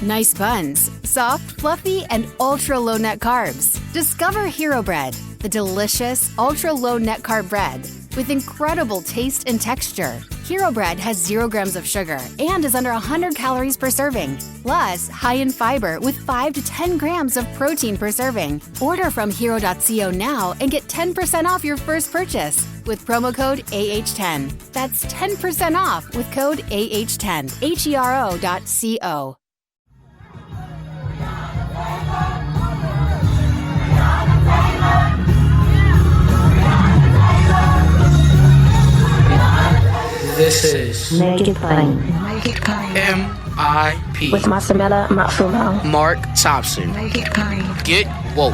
Nice buns, soft, fluffy, and ultra-low net carbs. Discover Hero Bread, the delicious, ultra-low net carb bread with incredible taste and texture. Hero Bread has 0 grams of sugar and is under 100 calories per serving. Plus, high in fiber with 5 to 10 grams of protein per serving. Order from hero.co now and get 10% off your first purchase with promo code AH10. That's 10% off with code AH10. HERO.co. This is Make It Plain. Make It Plain. M.I.P. With Masamela Matfumo. Mark Thompson. Make it plain. Get woke.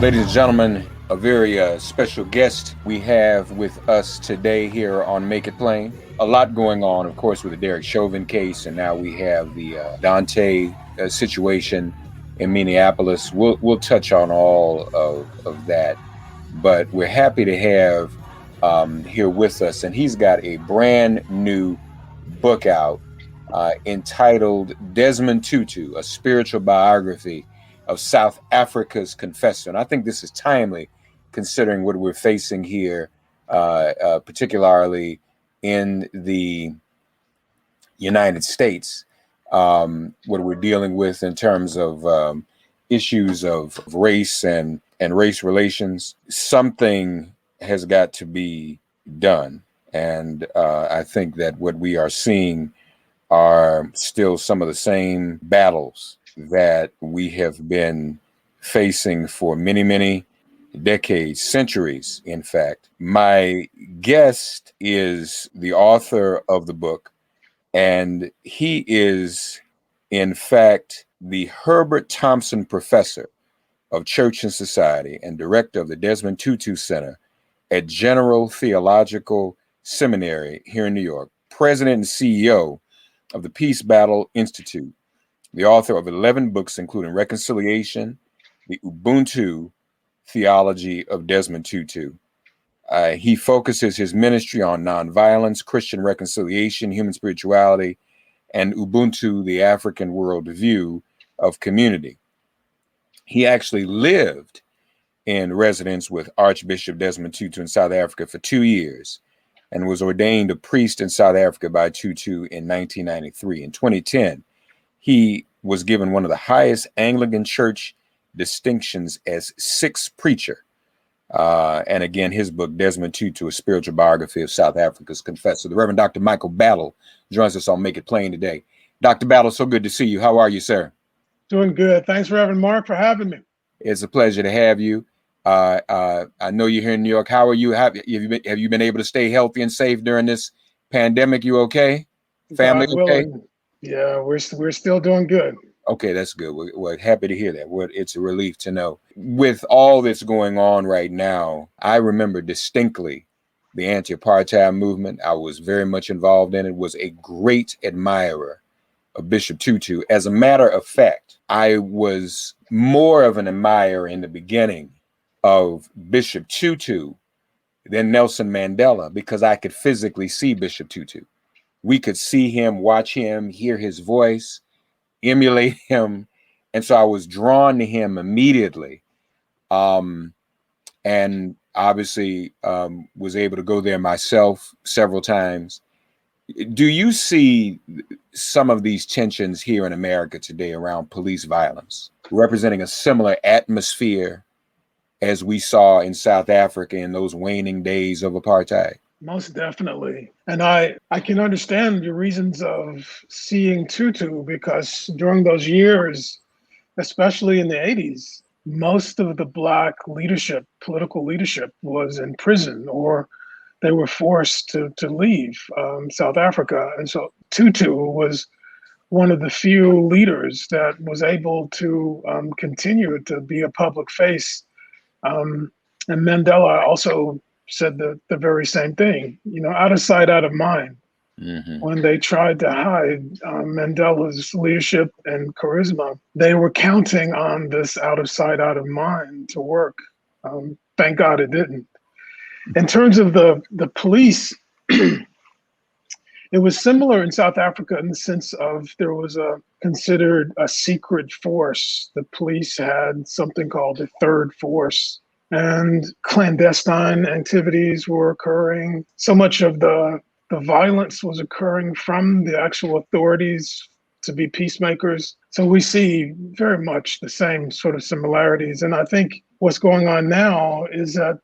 Ladies and gentlemen, a very special guest we have with us today here on Make It Plain. A lot going on, of course, with the Derek Chauvin case, and now we have the Dante situation in Minneapolis. We'll touch on all of that, but we're happy to have here with us, and he's got a brand new book out entitled Desmond Tutu, a spiritual biography of South Africa's Confessor. And I think this is timely considering what we're facing here, particularly in the United States. What we're dealing with in terms of issues of race and race relations. Something has got to be done. And I think that what we are seeing are still some of the same battles that we have been facing for many, many decades, centuries, in fact. My guest is the author of the book, and he is, in fact, the Herbert Thompson Professor of Church and Society and director of the Desmond Tutu Center at General Theological Seminary here in New York, president and CEO of the Peace Battle Institute, the author of 11 books, including Reconciliation, the Ubuntu Theology of Desmond Tutu. He focuses his ministry on nonviolence, Christian reconciliation, human spirituality, and Ubuntu, the African worldview of community. He actually lived in residence with Archbishop Desmond Tutu in South Africa for 2 years and was ordained a priest in South Africa by Tutu in 1993. In 2010, he was given one of the highest Anglican Church distinctions as sixth preacher. And again, his book, Desmond Tutu, a spiritual biography of South Africa's Confessor. The Reverend Dr. Michael Battle joins us on Make It Plain today. Dr. Battle, so good to see you. How are you, sir? Doing good. Thanks, Reverend Mark, for having me. It's a pleasure to have you. I know you're here in New York. How are you? Have you been able to stay healthy and safe during this pandemic? You okay? Family okay? Yeah, we're still doing good. Okay, that's good. We're happy to hear that. It's a relief to know. With all that's going on right now, I remember distinctly the anti-apartheid movement. I was very much involved in it, was a great admirer of Bishop Tutu. As a matter of fact, I was more of an admirer in the beginning of Bishop Tutu than Nelson Mandela because I could physically see Bishop Tutu. We could see him, watch him, hear his voice, emulate him. And so I was drawn to him immediately. And obviously was able to go there myself several times. Do you see some of these tensions here in America today around police violence, representing a similar atmosphere as we saw in South Africa in those waning days of apartheid? Most definitely. And I can understand your reasons of seeing Tutu because during those years, especially in the 80s, most of the Black leadership, political leadership, was in prison or they were forced to leave South Africa. And so Tutu was one of the few leaders that was able to continue to be a public face. And Mandela also said the very same thing, out of sight, out of mind. Mm-hmm. When they tried to hide Mandela's leadership and charisma, they were counting on this out of sight, out of mind to work. Thank God it didn't. In terms of the police, it was similar in South Africa in the sense of there was considered a secret force. The police had something called the third force, and clandestine activities were occurring. So much of the violence was occurring from the actual authorities to be peacemakers. So we see very much the same sort of similarities. And I think what's going on now is that,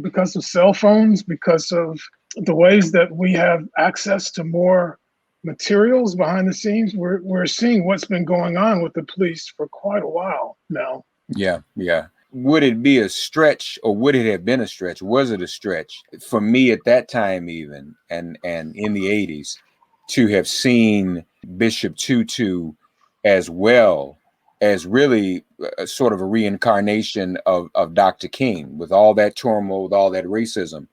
because of cell phones, because of the ways that we have access to more materials behind the scenes, we're seeing what's been going on with the police for quite a while now. Yeah. Would it be a stretch, or would it have been a stretch? Was it a stretch for me at that time, even and in the 80s, to have seen Bishop Tutu as well as really a sort of a reincarnation of Dr. King, with all that turmoil, with all that racism,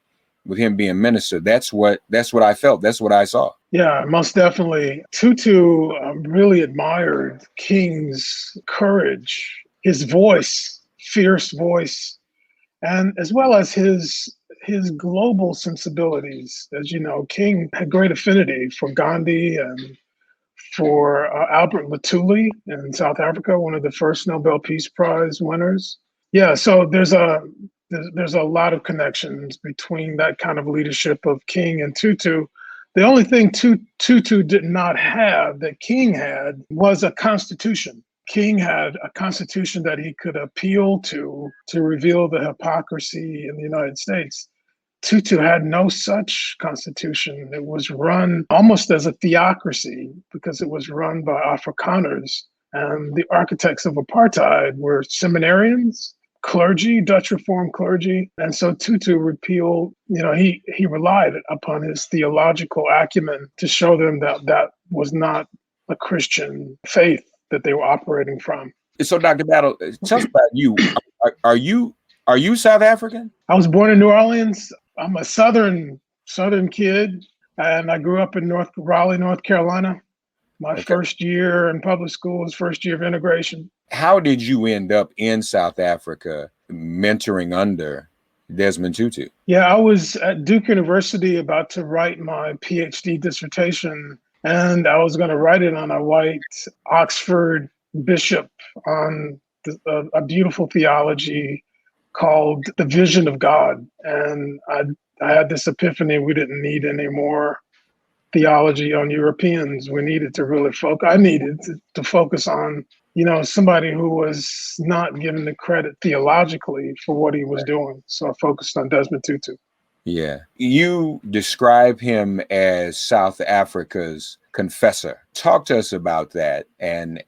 with him being minister? That's what I felt. That's what I saw. Yeah, most definitely. Tutu really admired King's courage, his voice, fierce voice, and as well as his global sensibilities. As you know, King had great affinity for Gandhi and for Albert Lutuli in South Africa, one of the first Nobel Peace Prize winners. Yeah, so there's a lot of connections between that kind of leadership of King and Tutu. The only thing Tutu did not have that King had was a constitution. King had a constitution that he could appeal to reveal the hypocrisy in the United States. Tutu had no such constitution. It was run almost as a theocracy because it was run by Afrikaners. And the architects of apartheid were seminarians, clergy, Dutch Reformed clergy. And so Tutu repealed, he relied upon his theological acumen to show them that was not a Christian faith that they were operating from. So, Dr. Battle, tell us about you. Are you South African? I was born in New Orleans. I'm a Southern kid, and I grew up in Raleigh, North Carolina. My first year in public school was first year of integration. How did you end up in South Africa mentoring under Desmond Tutu? Yeah, I was at Duke University about to write my PhD dissertation, and I was going to write it on a white Oxford bishop on a beautiful theology called The Vision of God. And I had this epiphany: we didn't need any more theology on Europeans. We needed to really focus. I needed to focus on, somebody who was not given the credit theologically for what he was doing. So I focused on Desmond Tutu. Yeah. You describe him as South Africa's confessor. Talk to us about that and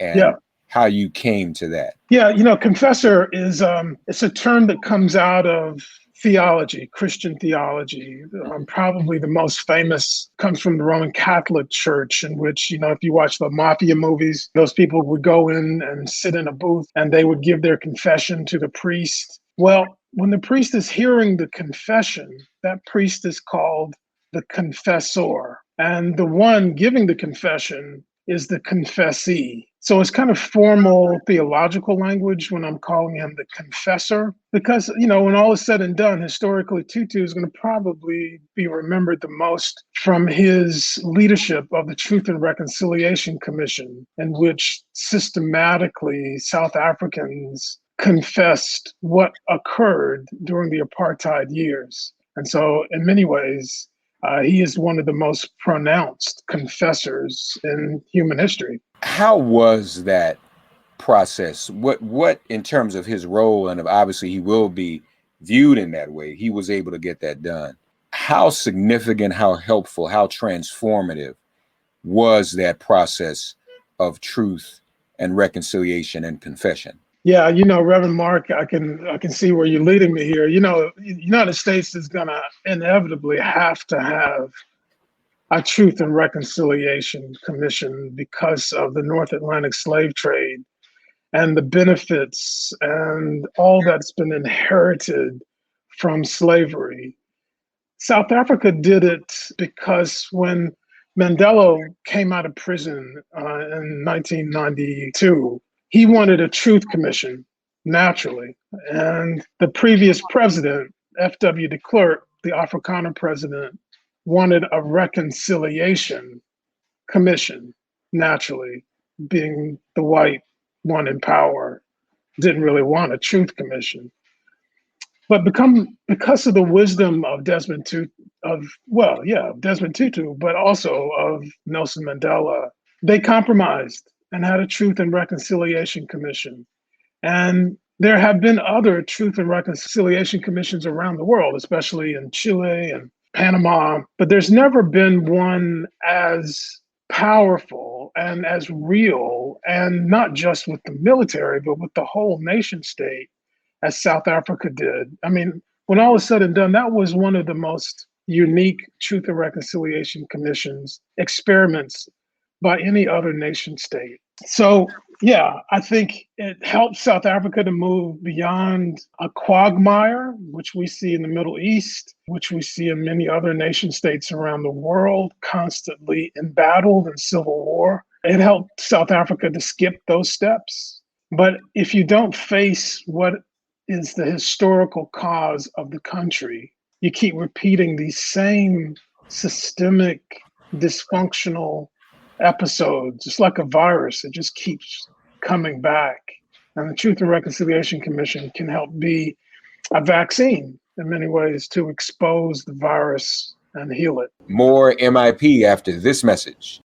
how you came to that. Yeah, confessor is it's a term that comes out of theology, Christian theology. Probably the most famous comes from the Roman Catholic Church, in which, if you watch the mafia movies, those people would go in and sit in a booth and they would give their confession to the priest. Well, when the priest is hearing the confession, that priest is called the confessor. And the one giving the confession is the confessee. So it's kind of formal theological language when I'm calling him the confessor, because, when all is said and done, historically, Tutu is going to probably be remembered the most from his leadership of the Truth and Reconciliation Commission, in which systematically South Africans confessed what occurred during the apartheid years. And so in many ways, he is one of the most pronounced confessors in human history. How was that process? What in terms of his role, and obviously he will be viewed in that way, he was able to get that done. How significant, how helpful, how transformative was that process of truth and reconciliation and confession? Yeah, Reverend Mark, I can see where you're leading me here. The United States is going to inevitably have to have a Truth and Reconciliation Commission because of the North Atlantic slave trade and the benefits and all that's been inherited from slavery. South Africa did it because when Mandela came out of prison in 1992, he wanted a truth commission, naturally. And the previous president, F.W. de Klerk, the Afrikaner president, wanted a reconciliation commission, naturally, being the white one in power, didn't really want a truth commission. But because of the wisdom of Desmond Tutu, Desmond Tutu, but also of Nelson Mandela, they compromised and had a Truth and Reconciliation Commission. And there have been other Truth and Reconciliation Commissions around the world, especially in Chile and Panama, but there's never been one as powerful and as real, and not just with the military, but with the whole nation state, as South Africa did. I mean, when all is said and done, that was one of the most unique Truth and Reconciliation Commissions experiments by any other nation state. So, yeah, I think it helped South Africa to move beyond a quagmire, which we see in the Middle East, which we see in many other nation states around the world, constantly embattled in civil war. It helped South Africa to skip those steps. But if you don't face what is the historical cause of the country, you keep repeating these same systemic, dysfunctional episodes. It's like a virus. It just keeps coming back. And the Truth and Reconciliation Commission can help be a vaccine in many ways to expose the virus and heal it. More MIP after this message.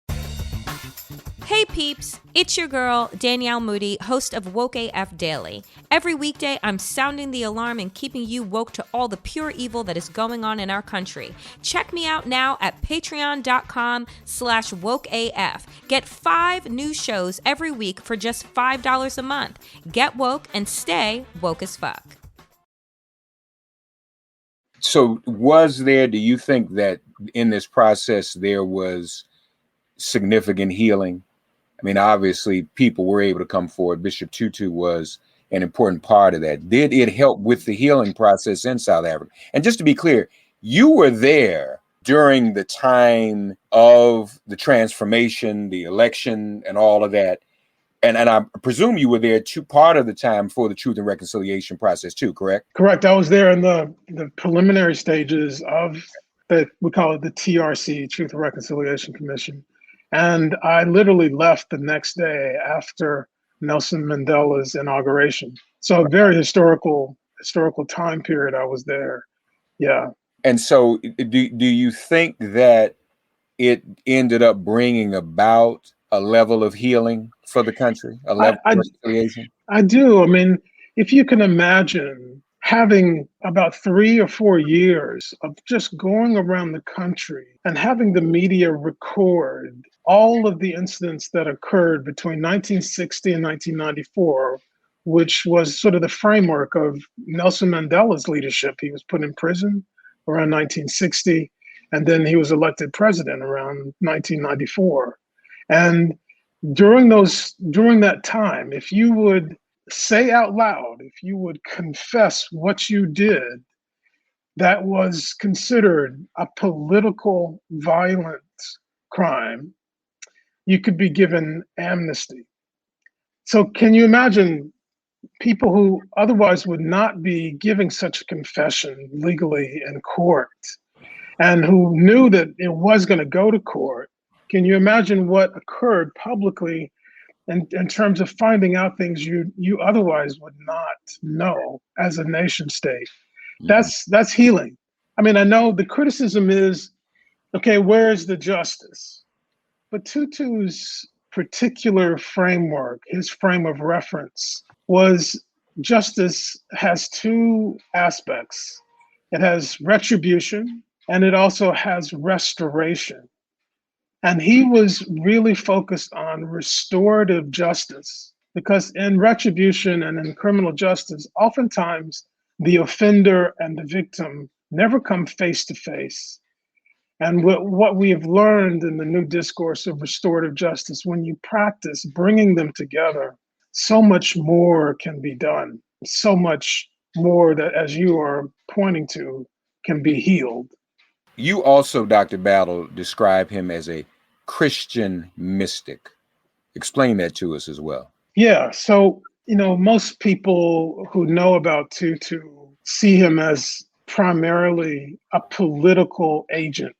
Hey peeps, it's your girl, Danielle Moody, host of Woke AF Daily. Every weekday, I'm sounding the alarm and keeping you woke to all the pure evil that is going on in our country. Check me out now at patreon.com/wokeaf. Get 5 new shows every week for just $5 a month. Get woke and stay woke as fuck. So do you think that in this process there was significant healing? I mean, obviously, people were able to come forward. Bishop Tutu was an important part of that. Did it help with the healing process in South Africa? And just to be clear, you were there during the time of the transformation, the election, and all of that. And I presume you were there part of the time for the Truth and Reconciliation process too, correct? Correct. I was there in the preliminary stages of we call it the TRC, Truth and Reconciliation Commission. And I literally left the next day after Nelson Mandela's inauguration. So a very historical time period I was there. Yeah. And so do you think that it ended up bringing about a level of healing for the country, a level of reconciliation? I do. I mean, if you can imagine having about 3 or 4 years of just going around the country and having the media record all of the incidents that occurred between 1960 and 1994, which was sort of the framework of Nelson Mandela's leadership. He was put in prison around 1960, and then he was elected president around 1994. And during that time, if you would say out loud, if you would confess what you did, that was considered a political violent crime, you could be given amnesty. So can you imagine people who otherwise would not be giving such a confession legally in court and who knew that it was going to go to court? Can you imagine what occurred publicly in terms of finding out things you otherwise would not know as a nation state? That's healing. I mean, I know the criticism is, okay, where is the justice? But Tutu's particular framework, his frame of reference, was justice has 2 aspects. It has retribution, and it also has restoration. And he was really focused on restorative justice, because in retribution and in criminal justice, oftentimes the offender and the victim never come face to face. And what we have learned in the new discourse of restorative justice, when you practice bringing them together, so much more can be done. So much more that, as you are pointing to, can be healed. You also, Dr. Battle, describe him as a Christian mystic. Explain that to us as well. Yeah, so, most people who know about Tutu see him as primarily a political agent.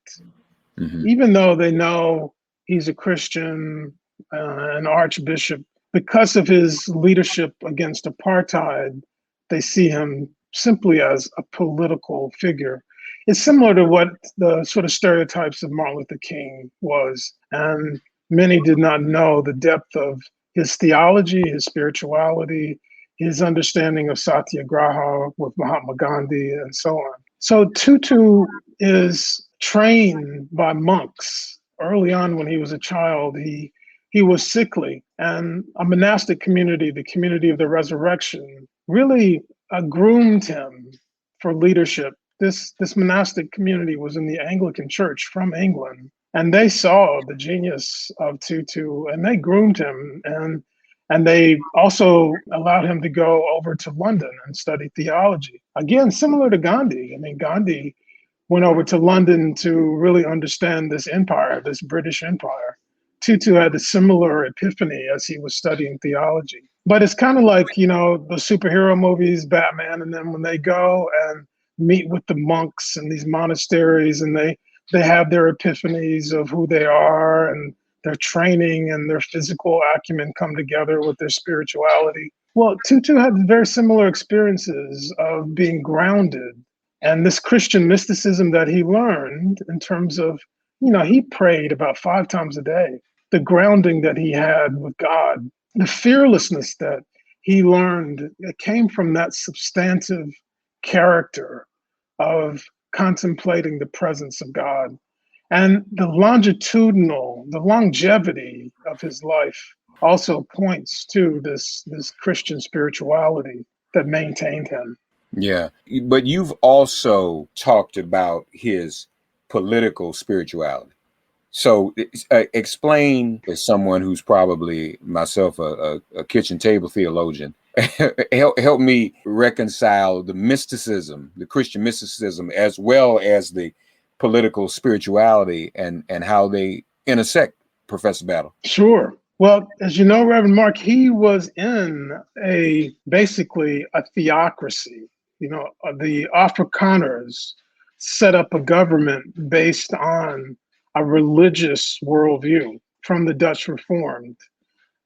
Even though they know he's a Christian, an archbishop, because of his leadership against apartheid, they see him simply as a political figure. It's similar to what the sort of stereotypes of Martin Luther King was. And many did not know the depth of his theology, his spirituality, his understanding of satyagraha with Mahatma Gandhi, and so on. So Tutu is trained by monks. Early on when he was a child, he was sickly, and a monastic community, the community of the resurrection, really groomed him for leadership. This monastic community was in the Anglican Church from England, and they saw the genius of Tutu, and they groomed him, and they also allowed him to go over to London and study theology. Again, similar to Gandhi. I mean, Gandhi went over to London to really understand this empire, this British Empire. Tutu had a similar epiphany as he was studying theology. But it's kind of like, the superhero movies, Batman, and then when they go and meet with the monks in these monasteries, and they have their epiphanies of who they are, and their training and their physical acumen come together with their spirituality. Well, Tutu had very similar experiences of being grounded, and this Christian mysticism that he learned in terms of, he prayed about 5 times a day. The grounding that he had with God, the fearlessness that he learned, it came from that substantive character of contemplating the presence of God. And the longevity of his life also points to this Christian spirituality that maintained him. Yeah, but you've also talked about his political spirituality. So explain, as someone who's probably myself a kitchen table theologian, help me reconcile the mysticism, the Christian mysticism, as well as the political spirituality and how they intersect, Professor Battle. Sure. Well, as you know, Reverend Mark, he was in basically a theocracy. The Afrikaners set up a government based on a religious worldview from the Dutch Reformed.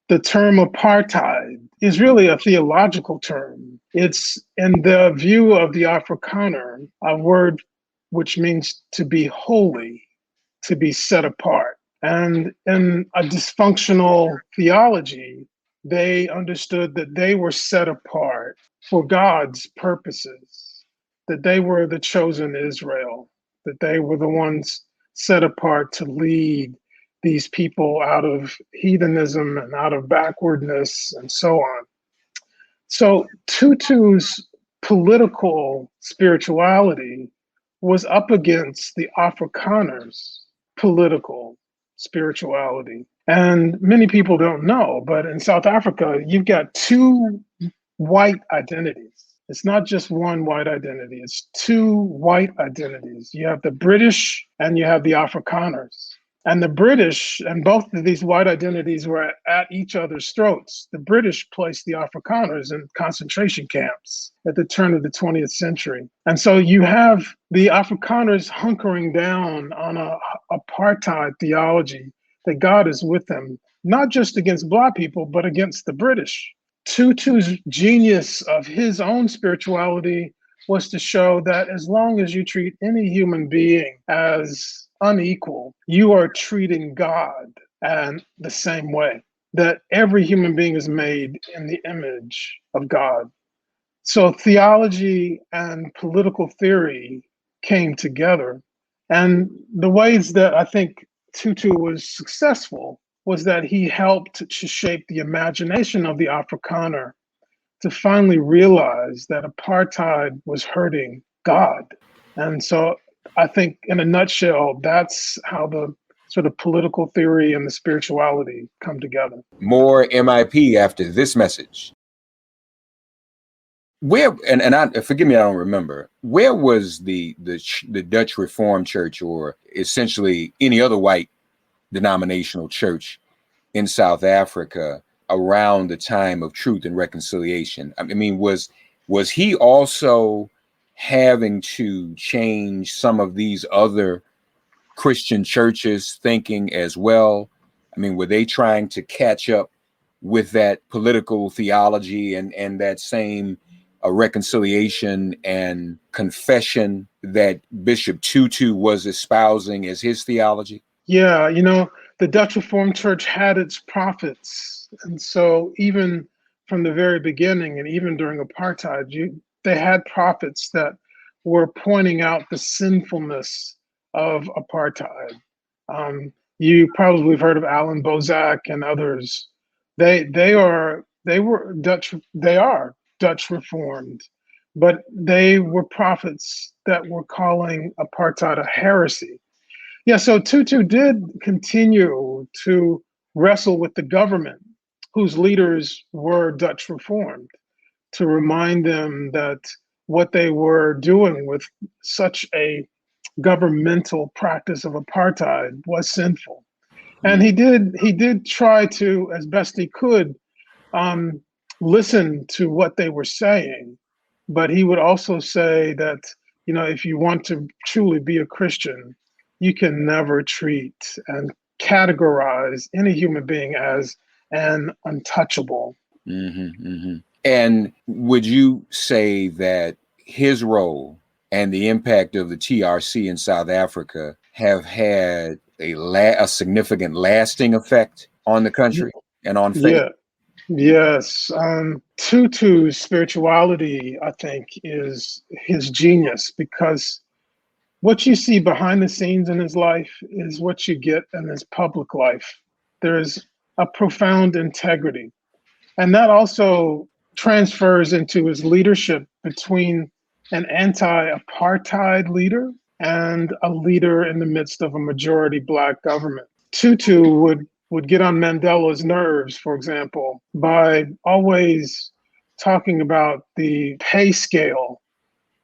The term apartheid is really a theological term. It's, in the view of the Afrikaner, a word which means to be holy, to be set apart. And in a dysfunctional theology, they understood that they were set apart for God's purposes, that they were the chosen Israel, that they were the ones set apart to lead these people out of heathenism and out of backwardness and so on. So Tutu's political spirituality was up against the Afrikaners' political spirituality. And many people don't know, but in South Africa, you've got 2 white identities. It's not just one white identity, it's 2 white identities. You have the British and you have the Afrikaners. And the British, and both of these white identities were at each other's throats. The British placed the Afrikaners in concentration camps at the turn of the 20th century. And so you have the Afrikaners hunkering down on a apartheid theology that God is with them, not just against Black people, but against the British. Tutu's genius of his own spirituality was to show that as long as you treat any human being as unequal, you are treating God and the same way, that every human being is made in the image of God. So theology and political theory came together. And the ways that I think Tutu was successful was that he helped to shape the imagination of the Afrikaner to finally realize that apartheid was hurting God. And so I think in a nutshell, that's how the sort of political theory and the spirituality come together. More MIP after this message. Where, and forgive me, I don't remember, where was the Dutch Reformed Church, or essentially any other white denominational church in South Africa around the time of Truth and Reconciliation? I mean, was he also having to change some of these other Christian churches' thinking as well? I mean, were they trying to catch up with that political theology and that same reconciliation and confession that Bishop Tutu was espousing as his theology? Yeah, the Dutch Reformed Church had its prophets. And so even from the very beginning and even during apartheid, they had prophets that were pointing out the sinfulness of apartheid. You probably have heard of Alan Bozak and others. They are Dutch Reformed, but they were prophets that were calling apartheid a heresy. Yeah, so Tutu did continue to wrestle with the government, whose leaders were Dutch Reformed, to remind them that what they were doing with such a governmental practice of apartheid was sinful. And he did try to, as best he could, listen to what they were saying. But he would also say that, if you want to truly be a Christian, you can never treat and categorize any human being as an untouchable. Mm-hmm, mm-hmm. And would you say that his role and the impact of the TRC in South Africa have had a significant lasting effect on the country and on faith? Yeah. Yes. Tutu's spirituality, I think, is his genius, because what you see behind the scenes in his life is what you get in his public life. There's a profound integrity. And that also transfers into his leadership between an anti-apartheid leader and a leader in the midst of a majority Black government. Tutu would get on Mandela's nerves, for example, by always talking about the pay scale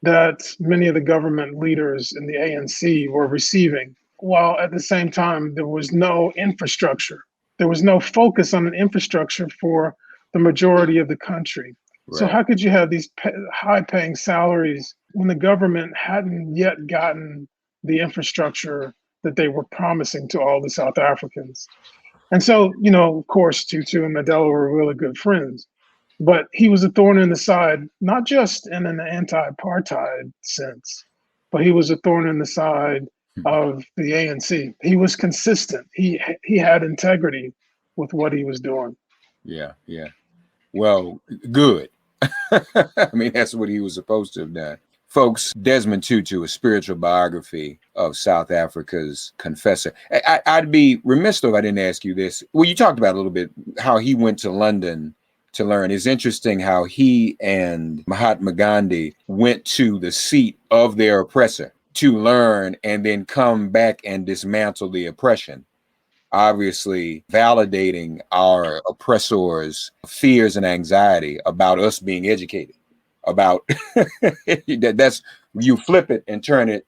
that many of the government leaders in the ANC were receiving, while at the same time there was no infrastructure. There was no focus on an infrastructure for the majority of the country. Right. So how could you have these high-paying salaries when the government hadn't yet gotten the infrastructure that they were promising to all the South Africans? And so, of course, Tutu and Mandela were really good friends. But he was a thorn in the side, not just in an anti-apartheid sense, but he was a thorn in the side of the ANC. He was consistent. He had integrity with what he was doing. Yeah. Well, good. I mean, that's what he was supposed to have done. Folks, Desmond Tutu, a spiritual biography of South Africa's Confessor. I'd be remiss if I didn't ask you this. Well, you talked about a little bit how he went to London to learn. It's interesting how he and Mahatma Gandhi went to the seat of their oppressor to learn and then come back and dismantle the oppression, obviously validating our oppressors' fears and anxiety about us being educated, about that's, you flip it and turn it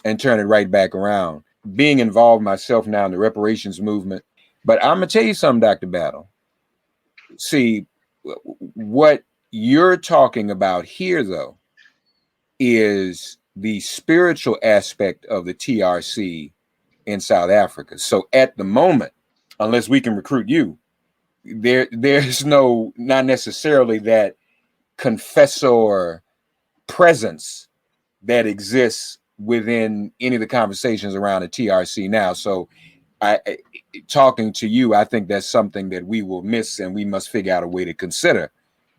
right back around. Being involved myself now in the reparations movement. But I'm gonna tell you something, Dr. Battle. See, what you're talking about here, though, is the spiritual aspect of the TRC in South Africa. So at the moment, unless we can recruit you, there's not necessarily that confessor presence that exists within any of the conversations around the TRC now. So talking to you, I think that's something that we will miss and we must figure out a way to consider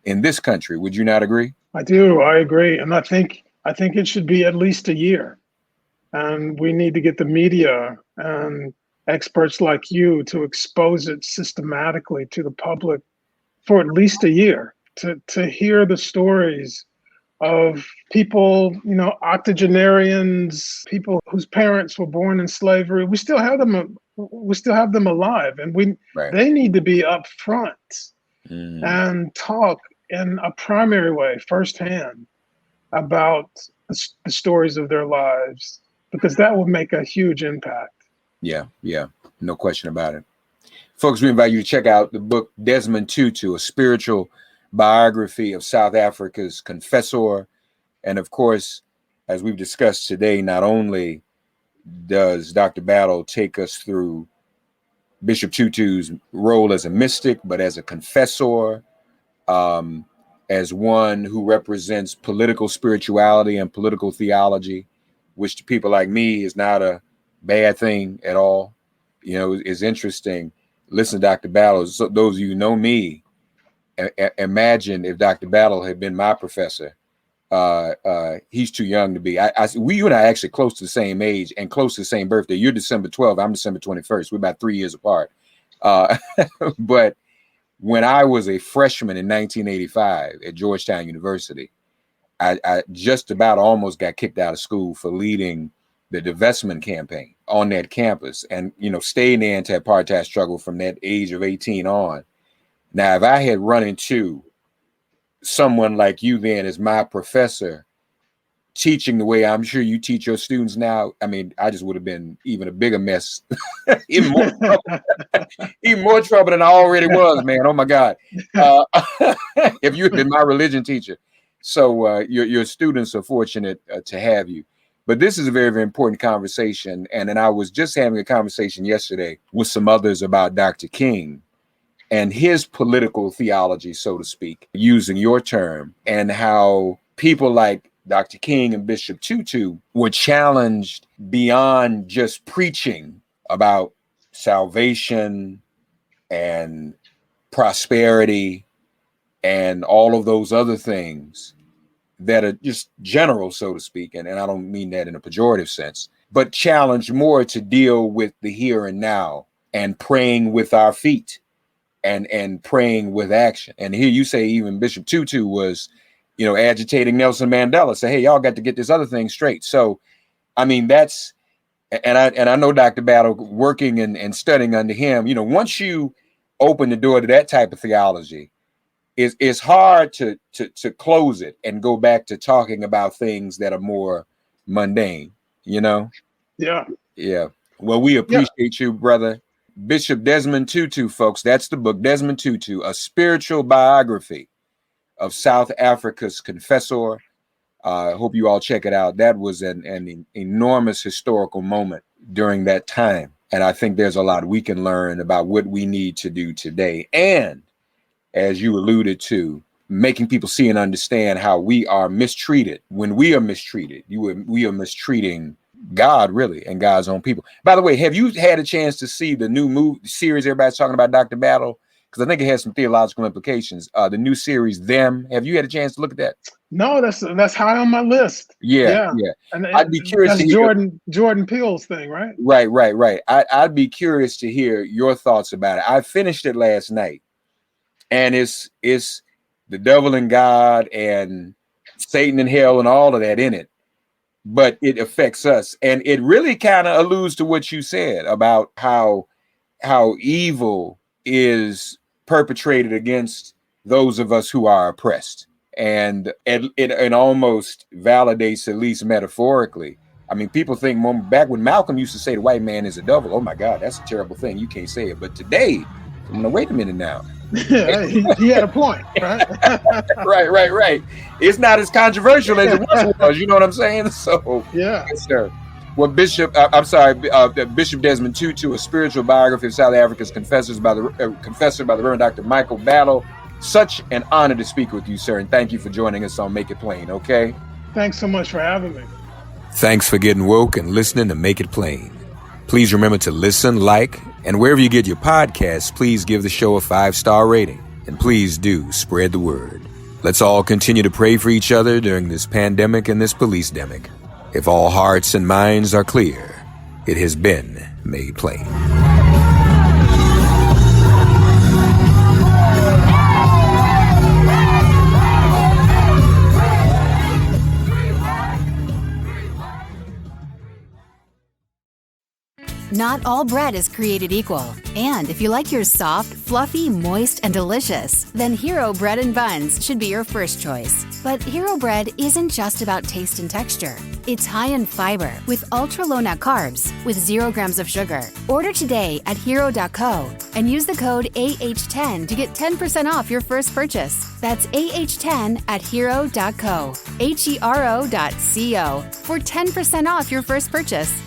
in this country. Would you not agree? I do. I agree. And I think it should be at least a year. And we need to get the media and experts like you to expose it systematically to the public for at least a year, to hear the stories of people, octogenarians, people whose parents were born in slavery. We still have them alive, and they need to be up front and talk in a primary way, firsthand, about the stories of their lives, because that would make a huge impact. Yeah, no question about it. Folks, we invite you to check out the book Desmond Tutu, a spiritual biography of South Africa's Confessor. And of course, as we've discussed today, not only does Dr. Battle take us through Bishop Tutu's role as a mystic, but as a confessor, as one who represents political spirituality and political theology, which to people like me is not a bad thing at all. You know, it's interesting. Listen, Dr. Battle, so those of you who know me, imagine if Dr. Battle had been my professor. He's too young to be. You and I are actually close to the same age and close to the same birthday. You're December 12th. I'm December 21st. We're about 3 years apart. But when I was a freshman in 1985 at Georgetown University, I just about almost got kicked out of school for leading the divestment campaign on that campus, and stayed in the anti-apartheid struggle from that age of 18 on. Now, if I had run into someone like you then as my professor, teaching the way I'm sure you teach your students now, I mean, I just would have been even a bigger mess, even more trouble than I already was, man. Oh my God. If you had been my religion teacher. So your students are fortunate to have you. But this is a very, very important conversation. And then I was just having a conversation yesterday with some others about Dr. King and his political theology, so to speak, using your term, and how people like Dr. King and Bishop Tutu were challenged beyond just preaching about salvation and prosperity and all of those other things that are just general, so to speak. And I don't mean that in a pejorative sense, but challenged more to deal with the here and now and praying with our feet and praying with action. And here you say even Bishop Tutu was, agitating Nelson Mandela, say, hey, y'all got to get this other thing straight. So, I mean, that's, and I know Dr. Battle, working and studying under him, once you open the door to that type of theology, it's hard to close it and go back to talking about things that are more mundane, Yeah. Yeah. Well, we appreciate you, brother. Bishop Desmond Tutu, folks. That's the book, Desmond Tutu, A Spiritual Biography of South Africa's Confessor. I hope you all check it out. That was an enormous historical moment during that time. And I think there's a lot we can learn about what we need to do today. And as you alluded to, making people see and understand how we are mistreated. When we are mistreated, we are mistreating God, really, and God's own people. By the way, have you had a chance to see the new movie series everybody's talking about, Dr. Battle? Because I think it has some theological implications. The new series, Them. Have you had a chance to look at that? No, that's high on my list. Yeah. And I'd be curious. That's Jordan Peele's thing, right? Right. I'd be curious to hear your thoughts about it. I finished it last night, and it's the devil and God and Satan and hell and all of that in it. But it affects us, and it really kind of alludes to what you said about how evil is perpetrated against those of us who are oppressed, and it almost validates, at least metaphorically. I mean, people think back when Malcolm used to say the white man is a devil. Oh my God, that's a terrible thing. You can't say it. But today, wait a minute now. he had a point, right? right. It's not as controversial as it once was. You know what I'm saying? So yeah, yes, sir. Well, Bishop Desmond Tutu, A Spiritual Biography of South Africa's Confessor by the Reverend Dr. Michael Battle. Such an honor to speak with you, sir, and thank you for joining us on Make It Plain. Okay. Thanks so much for having me. Thanks for getting woke and listening to Make It Plain. Please remember to listen, like, and wherever you get your podcasts, please give the show a 5-star rating. And please do spread the word. Let's all continue to pray for each other during this pandemic and this police-demic. If all hearts and minds are clear, it has been made plain. Not all bread is created equal. And if you like yours soft, fluffy, moist, and delicious, then Hero Bread and Buns should be your first choice. But Hero Bread isn't just about taste and texture. It's high in fiber with ultra low net carbs with 0 grams of sugar. Order today at hero.co and use the code AH10 to get 10% off your first purchase. That's AH10 at hero.co, HERO.co for 10% off your first purchase.